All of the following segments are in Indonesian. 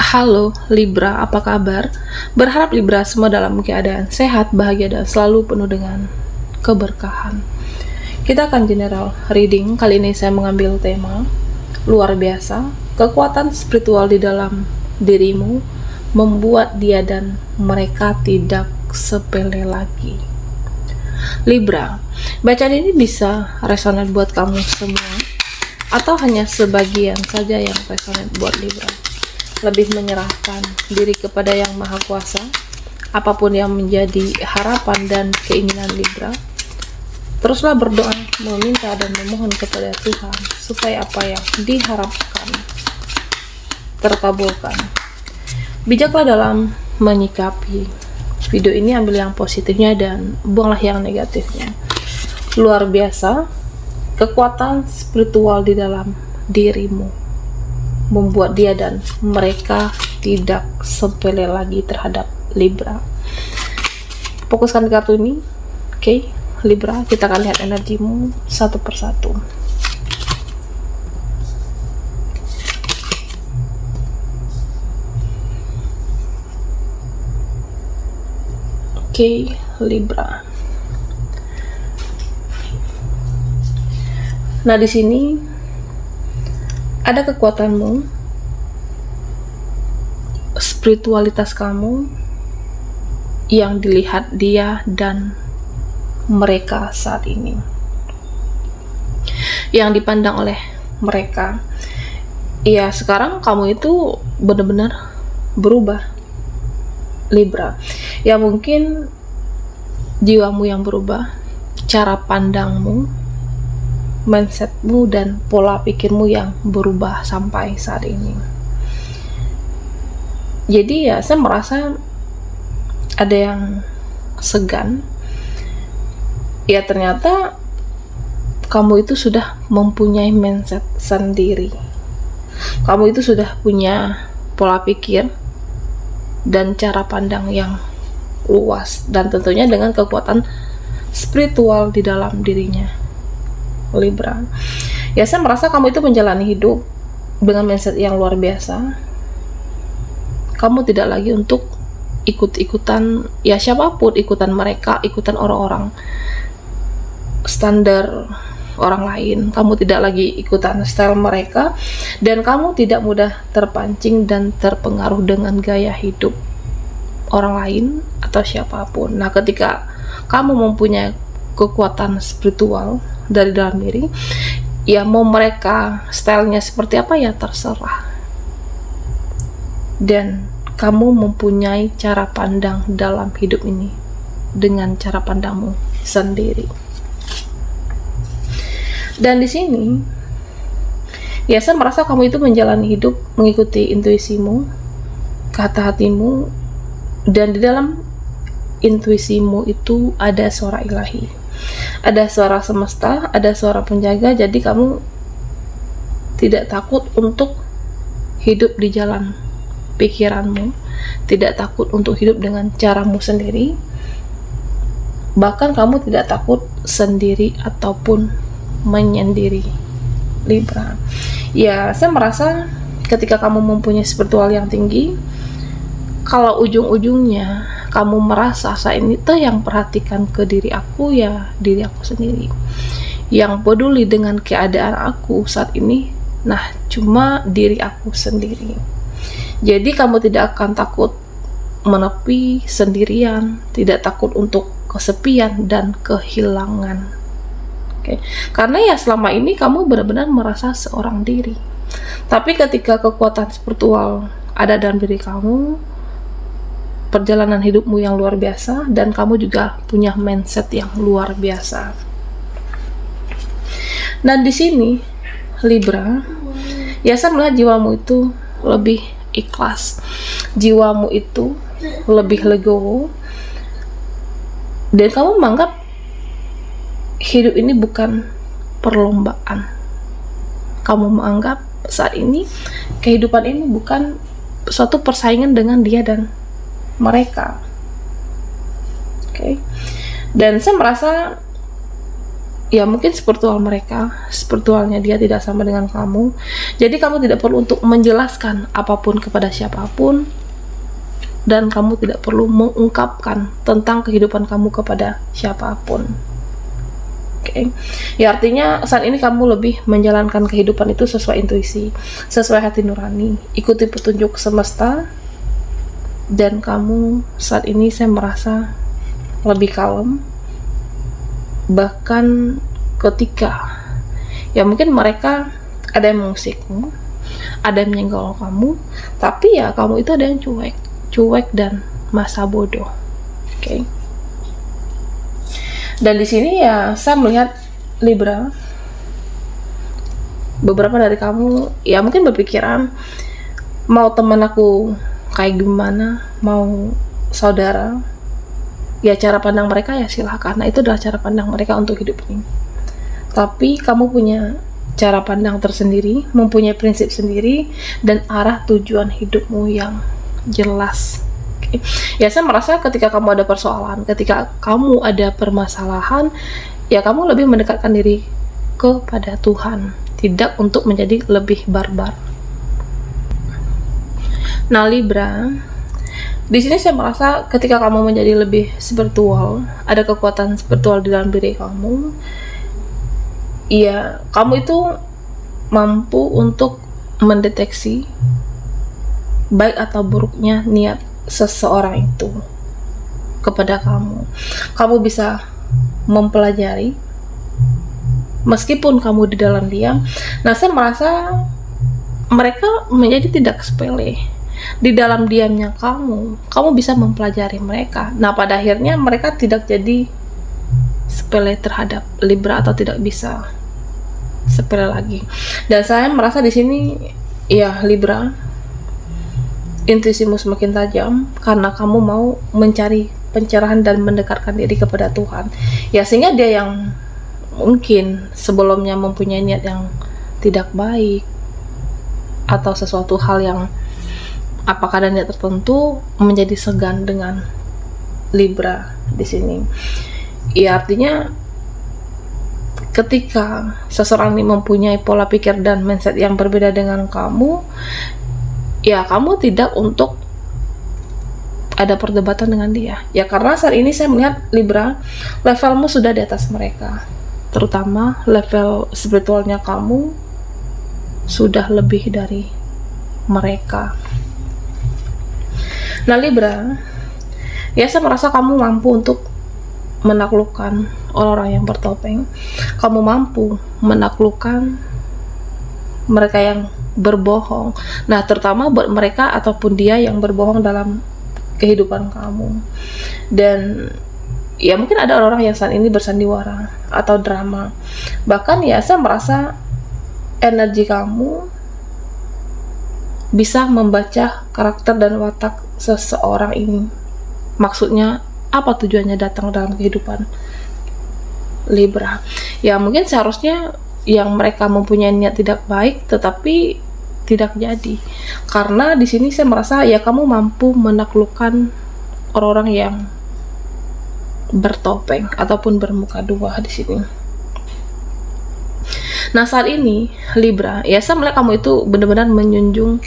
Halo Libra, apa kabar? Berharap Libra semua dalam keadaan sehat, bahagia, dan selalu penuh dengan keberkahan. Kita akan general reading. Kali ini saya mengambil tema luar biasa, kekuatan spiritual di dalam dirimu membuat dia dan mereka tidak sepele lagi. Libra, bacaan ini bisa resonate buat kamu semua atau hanya sebagian saja yang resonate buat Libra. Lebih menyerahkan diri kepada Yang Maha Kuasa, apapun yang menjadi harapan dan keinginan Libra. Teruslah berdoa, meminta dan memohon kepada Tuhan supaya apa yang diharapkan terkabulkan. Bijaklah dalam menyikapi. Video ini ambil yang positifnya dan buanglah yang negatifnya. Luar biasa, kekuatan spiritual di dalam dirimu membuat dia dan mereka tidak sepele lagi terhadap Libra. Fokuskan di kartu ini. Oke, Libra, kita akan lihat energimu satu persatu. Oke, Libra. Nah, di sini ada kekuatanmu, spiritualitas kamu yang dilihat dia dan mereka saat ini, yang dipandang oleh mereka. Ya, sekarang kamu itu benar-benar berubah, Libra. Ya, mungkin jiwamu yang berubah, cara pandangmu, mindsetmu, dan pola pikirmu yang berubah sampai saat ini. Jadi ya, saya merasa ada yang segan. Ya, ternyata kamu itu sudah mempunyai mindset sendiri. Kamu itu sudah punya pola pikir dan cara pandang yang luas, dan tentunya dengan kekuatan spiritual di dalam dirinya, Libra. Ya, saya merasa kamu itu menjalani hidup dengan mindset yang luar biasa. Kamu tidak lagi untuk ikut-ikutan ya siapapun, ikutan mereka, ikutan orang-orang standar orang lain. Kamu tidak lagi ikutan style mereka, dan kamu tidak mudah terpancing dan terpengaruh dengan gaya hidup orang lain atau siapapun. Nah, ketika kamu mempunyai kekuatan spiritual dari dalam diri, ya mau mereka stylenya seperti apa ya terserah, dan kamu mempunyai cara pandang dalam hidup ini dengan cara pandangmu sendiri. Dan di sini ya, saya merasa kamu itu menjalani hidup mengikuti intuisimu, kata hatimu, dan di dalam intuisimu itu ada suara ilahi, ada suara semesta, ada suara penjaga. Jadi kamu tidak takut untuk hidup di jalan pikiranmu, tidak takut untuk hidup dengan caramu sendiri, bahkan kamu tidak takut sendiri ataupun menyendiri, Libra. Ya, saya merasa ketika kamu mempunyai spiritual yang tinggi, kalau ujung-ujungnya kamu merasa saat ini tuh yang perhatikan ke diri aku, ya diri aku sendiri, yang peduli dengan keadaan aku saat ini, nah cuma diri aku sendiri. Jadi kamu tidak akan takut menepi sendirian, tidak takut untuk kesepian dan kehilangan. Oke. Karena ya selama ini kamu benar-benar merasa seorang diri. Tapi ketika kekuatan spiritual ada dalam diri kamu, perjalanan hidupmu yang luar biasa, dan kamu juga punya mindset yang luar biasa. Dan di sini Libra, ya saya melihat jiwamu itu lebih ikhlas, jiwamu itu lebih legowo, dan kamu menganggap hidup ini bukan perlombaan. Kamu menganggap saat ini kehidupan ini bukan suatu persaingan dengan dia dan mereka. Oke. Dan saya merasa ya mungkin spiritualnya dia tidak sama dengan kamu. Jadi kamu tidak perlu untuk menjelaskan apapun kepada siapapun, dan kamu tidak perlu mengungkapkan tentang kehidupan kamu kepada siapapun. Oke. Ya artinya saat ini kamu lebih menjalankan kehidupan itu sesuai intuisi, sesuai hati nurani, ikuti petunjuk semesta. Dan kamu saat ini saya merasa lebih kalem. Bahkan ketika ya mungkin mereka ada yang mengusikmu, ada yang menyenggol kamu, tapi ya kamu itu ada yang cuek dan masa bodoh. Oke. Dan di sini ya saya melihat Libra, beberapa dari kamu ya mungkin berpikiran, mau teman aku kayak gimana, mau saudara, ya cara pandang mereka ya silahkan. Nah itu adalah cara pandang mereka untuk hidup ini. Tapi kamu punya cara pandang tersendiri, mempunyai prinsip sendiri, dan arah tujuan hidupmu yang jelas. Okay. Ya saya merasa ketika kamu ada persoalan, ketika kamu ada permasalahan, ya kamu lebih mendekatkan diri kepada Tuhan, tidak untuk menjadi lebih barbar. Nah Libra, di sini saya merasa ketika kamu menjadi lebih spiritual, ada kekuatan spiritual di dalam diri kamu, ya kamu itu mampu untuk mendeteksi baik atau buruknya niat seseorang itu kepada kamu. Kamu bisa mempelajari meskipun kamu di dalam diam. Nah saya merasa mereka menjadi tidak sepele. Di dalam diamnya kamu bisa mempelajari mereka. Nah pada akhirnya mereka tidak jadi sepele terhadap Libra, atau tidak bisa sepele lagi. Dan saya merasa di sini ya Libra, intuisimu semakin tajam karena kamu mau mencari pencerahan dan mendekatkan diri kepada Tuhan. Ya sehingga dia yang mungkin sebelumnya mempunyai niat yang tidak baik atau sesuatu hal yang apakah ada niat tertentu, menjadi segan dengan Libra di sini. Ya artinya ketika seseorang ini mempunyai pola pikir dan mindset yang berbeda dengan kamu, ya kamu tidak untuk ada perdebatan dengan dia. Ya karena saat ini saya melihat Libra, levelmu sudah di atas mereka. Terutama level spiritualnya kamu sudah lebih dari mereka. Nah Libra, ya saya merasa kamu mampu untuk menaklukkan orang-orang yang bertopeng. Kamu mampu menaklukkan mereka yang berbohong. Nah terutama buat mereka ataupun dia yang berbohong dalam kehidupan kamu. Dan ya mungkin ada orang-orang yang saat ini bersandiwara atau drama. Bahkan ya saya merasa energi kamu bisa membaca karakter dan watak seseorang ini. Maksudnya apa tujuannya datang dalam kehidupan Libra. Ya mungkin seharusnya yang mereka mempunyai niat tidak baik, tetapi tidak jadi. Karena di sini saya merasa ya kamu mampu menaklukkan orang-orang yang bertopeng ataupun bermuka dua di sini. Nah saat ini Libra, ya saya melihat kamu itu benar-benar menjunjung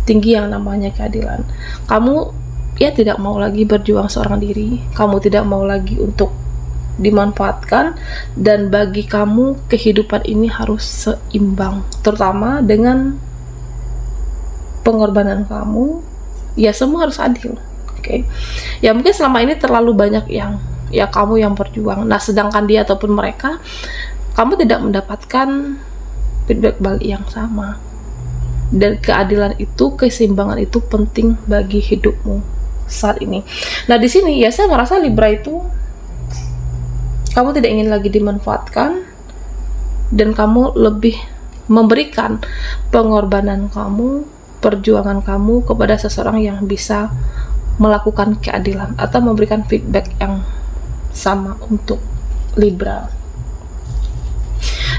tinggi yang namanya keadilan. Kamu ya tidak mau lagi berjuang seorang diri, kamu tidak mau lagi untuk dimanfaatkan, dan bagi kamu kehidupan ini harus seimbang, terutama dengan pengorbanan kamu. Ya semua harus adil. Oke. Ya mungkin selama ini terlalu banyak yang ya kamu yang berjuang, nah sedangkan dia ataupun mereka, kamu tidak mendapatkan feedback balik yang sama. Dan keadilan itu, keseimbangan itu penting bagi hidupmu saat ini. Nah di sini ya saya merasa Libra itu kamu tidak ingin lagi dimanfaatkan, dan kamu lebih memberikan pengorbanan kamu, perjuangan kamu kepada seseorang yang bisa melakukan keadilan atau memberikan feedback yang sama untuk Libra.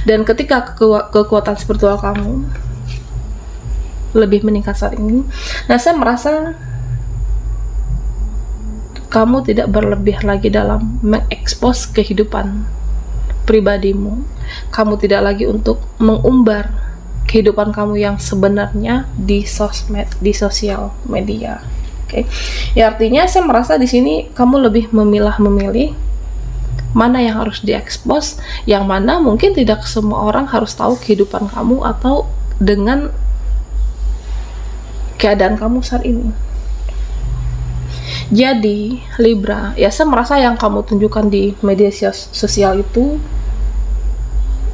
Dan ketika kekuatan spiritual kamu lebih meningkat saat ini, nah saya merasa kamu tidak berlebih lagi dalam mengekspos kehidupan pribadimu. Kamu tidak lagi untuk mengumbar kehidupan kamu yang sebenarnya di sosmed, di sosial media. Oke. Ya artinya saya merasa di sini kamu lebih memilih mana yang harus diekspos, yang mana mungkin tidak semua orang harus tahu kehidupan kamu atau dengan keadaan kamu saat ini. Jadi Libra, ya saya merasa yang kamu tunjukkan di media sosial itu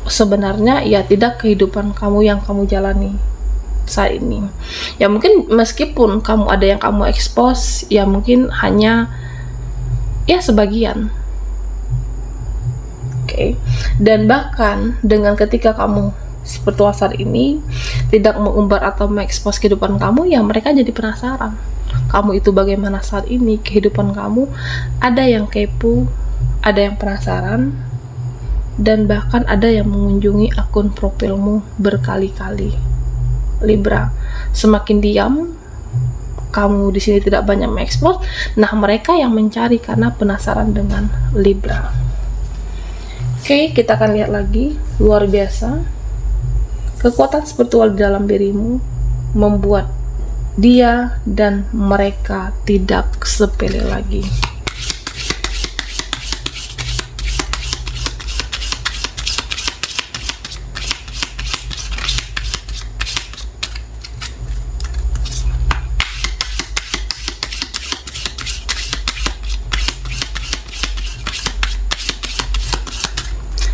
sebenarnya ya tidak kehidupan kamu yang kamu jalani saat ini. Ya mungkin meskipun kamu ada yang kamu expose, ya mungkin hanya ya sebagian. Oke. Dan bahkan dengan ketika kamu seperti saat ini tidak mengumbar atau mengekspos kehidupan kamu, ya mereka jadi penasaran kamu itu bagaimana saat ini, kehidupan kamu. Ada yang kepo, ada yang penasaran, dan bahkan ada yang mengunjungi akun profilmu berkali-kali. Libra, semakin diam, kamu di sini tidak banyak mengekspos, nah mereka yang mencari karena penasaran dengan Libra. Oke, kita akan lihat lagi. Luar biasa, kekuatan spiritual di dalam dirimu membuat dia dan mereka tidak sepele lagi.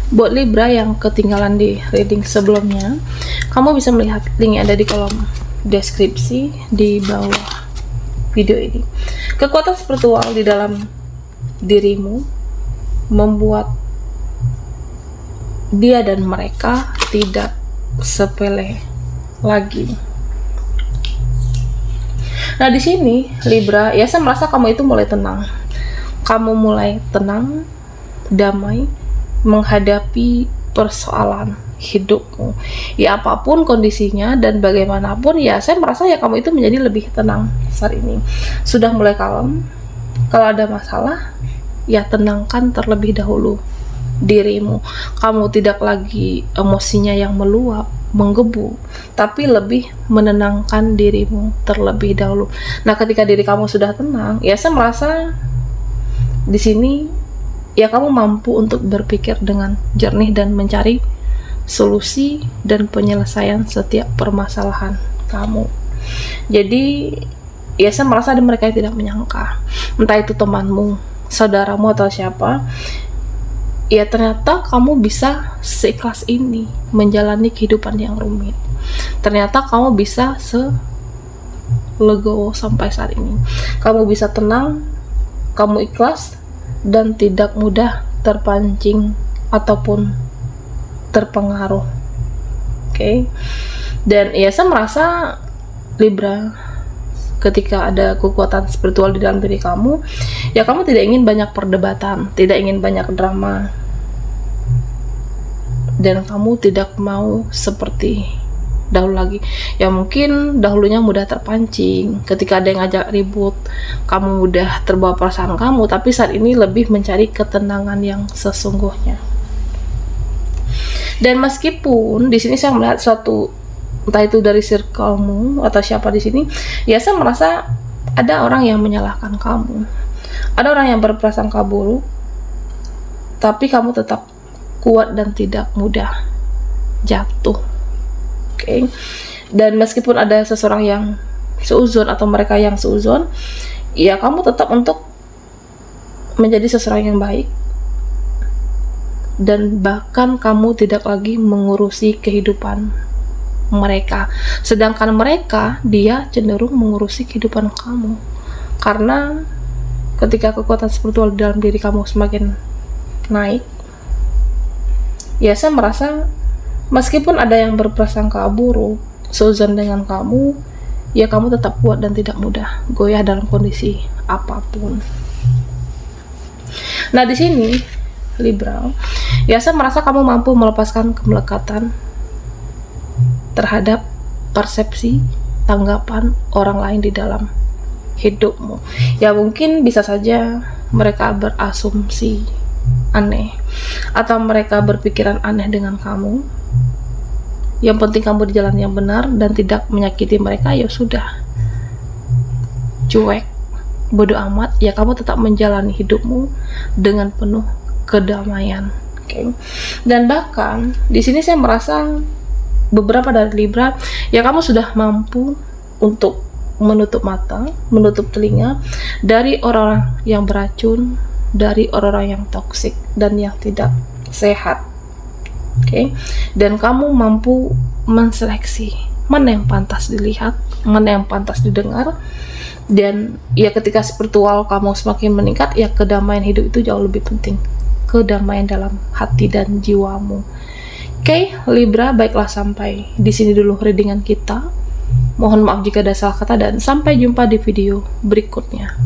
Buat Libra yang ketinggalan di reading sebelumnya, kamu bisa melihat link yang ada di kolom deskripsi di bawah video ini. Kekuatan spiritual di dalam dirimu membuat dia dan mereka tidak sepele lagi. Nah di sini Libra, ya saya merasa kamu itu mulai tenang. Kamu mulai tenang, damai menghadapi persoalan hidupmu. Ya apapun kondisinya dan bagaimanapun, ya saya merasa ya kamu itu menjadi lebih tenang saat ini. Sudah mulai kalem. Kalau ada masalah, ya tenangkan terlebih dahulu dirimu. Kamu tidak lagi emosinya yang meluap, menggebu, tapi lebih menenangkan dirimu terlebih dahulu. Nah, ketika diri kamu sudah tenang, ya saya merasa di sini ya kamu mampu untuk berpikir dengan jernih dan mencari solusi dan penyelesaian setiap permasalahan kamu. Jadi ya saya merasa ada mereka yang tidak menyangka, entah itu temanmu, saudaramu atau siapa, ya ternyata kamu bisa seikhlas ini menjalani kehidupan yang rumit. Ternyata kamu bisa selegowo sampai saat ini. Kamu bisa tenang, kamu ikhlas dan tidak mudah terpancing ataupun terpengaruh. Oke. Dan ya saya merasa Libra, ketika ada kekuatan spiritual di dalam diri kamu, ya kamu tidak ingin banyak perdebatan, tidak ingin banyak drama, dan kamu tidak mau seperti dahulu lagi. Ya mungkin dahulunya mudah terpancing, ketika ada yang ngajak ribut kamu mudah terbawa perasaan kamu, tapi saat ini lebih mencari ketenangan yang sesungguhnya. Dan meskipun di sini saya melihat suatu, entah itu dari circlemu atau siapa di sini, ya saya merasa ada orang yang menyalahkan kamu, ada orang yang berprasangka buruk, tapi kamu tetap kuat dan tidak mudah jatuh. Oke. Dan meskipun ada seseorang yang seuzon atau mereka yang seuzon, ya kamu tetap untuk menjadi seseorang yang baik, dan bahkan kamu tidak lagi mengurusi kehidupan mereka, sedangkan mereka dia cenderung mengurusi kehidupan kamu. Karena ketika kekuatan spiritual di dalam diri kamu semakin naik, ya saya merasa meskipun ada yang berprasangka buruk, seuzon dengan kamu, ya kamu tetap kuat dan tidak mudah goyah dalam kondisi apapun. Nah di sini Libra, ya saya merasa kamu mampu melepaskan kemelekatan terhadap persepsi, tanggapan orang lain di dalam hidupmu. Ya mungkin bisa saja mereka berasumsi aneh, atau mereka berpikiran aneh dengan kamu, yang penting kamu di jalan yang benar dan tidak menyakiti mereka, ya sudah, cuek, bodo amat, ya kamu tetap menjalani hidupmu dengan penuh kedamaian. Oke. Dan bahkan di sini saya merasa beberapa dari Libra, ya kamu sudah mampu untuk menutup mata, menutup telinga dari orang-orang yang beracun, dari orang-orang yang toksik dan yang tidak sehat. Oke. Dan kamu mampu menseleksi mana yang pantas dilihat, mana yang pantas didengar. Dan ya ketika spiritual kamu semakin meningkat, ya kedamaian hidup itu jauh lebih penting, kedamaian dalam hati dan jiwamu. Oke, Libra, baiklah sampai di sini dulu readingan kita. Mohon maaf jika ada salah kata dan sampai jumpa di video berikutnya.